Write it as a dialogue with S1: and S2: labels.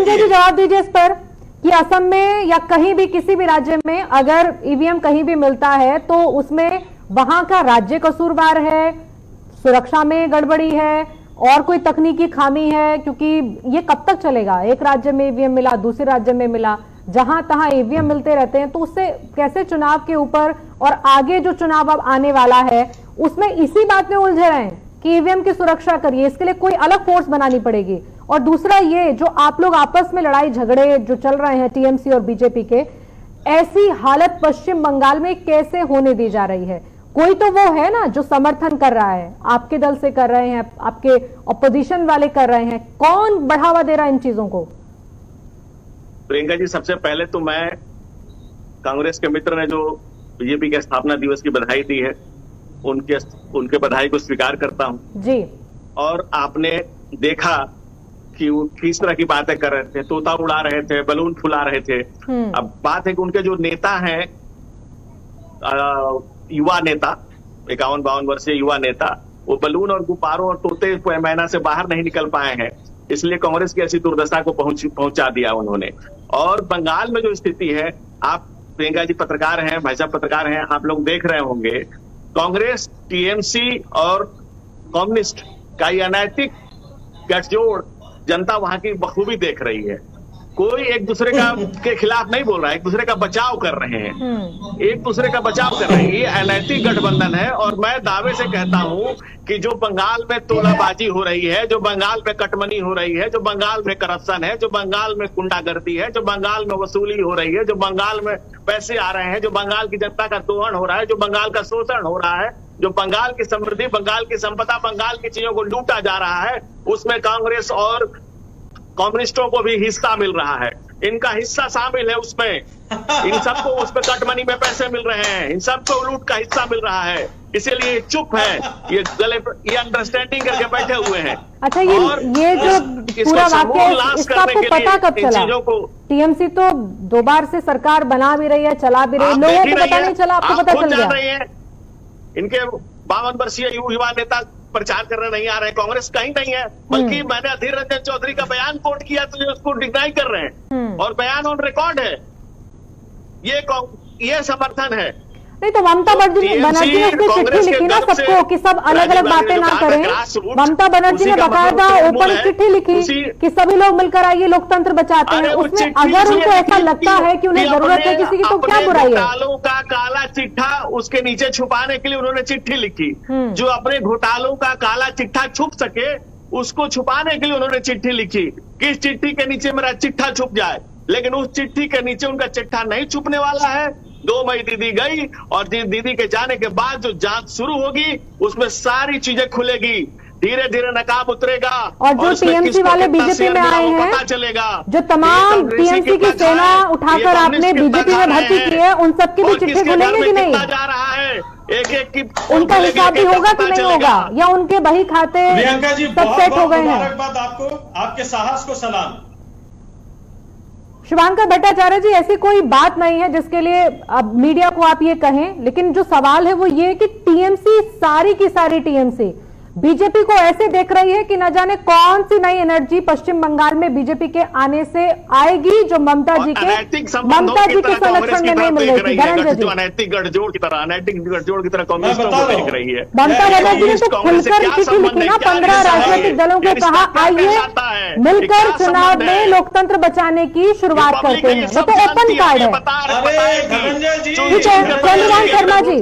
S1: धनंजय जी जवाब दीजिए इस पर कि असम में या कहीं भी किसी भी राज्य में अगर ईवीएम कहीं भी मिलता है तो उसमें वहां का राज्य कसूरवार है, सुरक्षा में गड़बड़ी है और कोई तकनीकी खामी है, क्योंकि ये कब तक चलेगा? एक राज्य में ईवीएम मिला, दूसरे राज्य में मिला, जहां तहां ईवीएम मिलते रहते हैं, तो उससे कैसे चुनाव के ऊपर और आगे जो चुनाव अब आने वाला है उसमें इसी बात में उलझे रहे हैं कि ईवीएम की सुरक्षा करिए, इसके लिए कोई अलग फोर्स बनानी पड़ेगी। और दूसरा ये जो आप लोग आपस में लड़ाई झगड़े जो चल रहे हैं टीएमसी और बीजेपी के, ऐसी हालत पश्चिम बंगाल में कैसे होने दी जा रही है? कोई तो वो है ना जो समर्थन कर रहा है, आपके दल से कर रहे हैं, आपके ऑपोजिशन वाले कर रहे हैं, कौन बढ़ावा दे रहा है इन चीजों को?
S2: प्रियंका जी, सबसे पहले तो मैं कांग्रेस के मित्र ने जो बीजेपी के स्थापना दिवस की बधाई दी है उनके बधाई को स्वीकार करता हूं
S1: जी।
S2: और आपने देखा कि वो किस तरह की बातें कर रहे थे, तोता उड़ा रहे थे, बलून फुला रहे थे। अब बात है कि उनके जो नेता हैं, युवा नेता, 51-52 वर्षीय युवा नेता, वो बलून और गुब्बारों और तोते मैना से बाहर नहीं निकल पाए हैं, इसलिए कांग्रेस की ऐसी दुर्दशा को पहुंचा दिया उन्होंने। और बंगाल में जो स्थिति है, आप प्रियंका जी पत्रकार हैं, भाई साहब पत्रकार हैं, आप लोग देख रहे होंगे, कांग्रेस, टीएमसी और कम्युनिस्ट का ये अनैतिक गठजोड़ जनता वहां की बखूबी देख रही है। कोई एक दूसरे के खिलाफ नहीं बोल रहा है, एक दूसरे का बचाव कर रहे हैं, एक दूसरे का बचाव कर रहे हैं। ये अनैतिक गठबंधन है और मैं दावे से कहता हूं कि जो बंगाल में तोलाबाजी हो रही है, जो बंगाल में कटमनी हो रही है, जो बंगाल में करप्शन है, जो बंगाल में गुंडागर्दी है, जो बंगाल में वसूली हो रही है, जो बंगाल में पैसे आ रहे हैं, जो बंगाल की जनता का दोहन हो रहा है, जो बंगाल का शोषण हो रहा है, जो बंगाल की समृद्धि, बंगाल की संपदा, बंगाल की चीजों को लूटा जा रहा है, उसमें कांग्रेस और कम्युनिस्टों को भी हिस्सा मिल रहा है। इनका हिस्सा शामिल है उसमें, इन सबको उसमें कटमनी में पैसे मिल रहे हैं, इन सबको लूट का हिस्सा मिल रहा है, इसीलिए चुप है, ये अंडरस्टैंडिंग करके बैठे हुए हैं।
S1: अच्छा, ये जो पूरा वाक्य इसका आपको पता कब चला? टीएमसी तो 2 बार से सरकार बना भी रही है, चला भी रही है, लोगों को पता नहीं चला, आपको पता चल गया?
S2: इनके 52 वर्षीय युवा नेता प्रचार करने नहीं आ रहे हैं, कांग्रेस कहीं नहीं है, बल्कि मैंने अधीर रंजन चौधरी का बयान कोट किया तो उसको डिनाई कर रहे हैं और बयान ऑन रिकॉर्ड है। ये समर्थन है।
S1: नहीं तो ममता बनर्जी ने उसमें चिट्ठी लिखी ना सबको कि सब अलग अलग बातें ना करें। ममता बनर्जी ने बकायदा ओपन चिट्ठी लिखी कि सभी लोग मिलकर आइए लोकतंत्र बचाते हैं। उसमें अगर उनको ऐसा लगता है कि उन्हें जरूरत है किसी की, तो क्या बुराई है?
S2: घोटालों का काला चिट्ठा उसके नीचे छुपाने के लिए उन्होंने चिट्ठी लिखी। जो अपने घोटालों का काला चिट्ठा छुप सके उसको छुपाने के लिए उन्होंने चिट्ठी लिखी। किस चिट्ठी के नीचे मेरा चिट्ठा छुप जाए, लेकिन उस चिट्ठी के नीचे उनका चिट्ठा नहीं छुपने वाला है। 2 मई दीदी गई और दीदी के जाने के बाद जो जांच शुरू होगी उसमें सारी चीजें खुलेगी, धीरे धीरे नकाब उतरेगा
S1: और जो टीएमसी वाले बीजेपी में आए हैं,
S2: पता चलेगा।
S1: जो तमाम टीएमसी की सेना उठाकर आपने बीजेपी में भर्ती की है, उन सबकी भी चिट्ठी खुलेंगे कि नहीं?
S2: जा रहा है एक की
S1: उनका हिसाब भी होगा कि नहीं होगा, या उनके बही खाते सब सेट हो गए हैं?
S3: आपको, आपके साहस को सलाम।
S1: शुभांकर भट्टाचार्य जी, ऐसी कोई बात नहीं है जिसके लिए अब मीडिया को आप ये कहें, लेकिन जो सवाल है वो ये कि टीएमसी, सारी की सारी टीएमसी बीजेपी को ऐसे देख रही है कि न जाने कौन सी नई एनर्जी पश्चिम बंगाल में बीजेपी के आने से आएगी जो ममता जी के संरक्षण में नहीं मिल रही थी।
S2: अनैतिक गठजोड़ की तरह, अनैतिक गठजोड़ की तरह कांग्रेस को देख रही है।
S1: ममता बनर्जी ने तो खुलकर चिट्ठी लिखी ना, 15 राजनीतिक दलों को कहा आइए मिलकर चुनाव में लोकतंत्र बचाने की शुरुआत करते हैं। वो तो ओपन कार्ड है।
S3: धनंजय जी,
S1: चंद्रकांत शर्मा जी।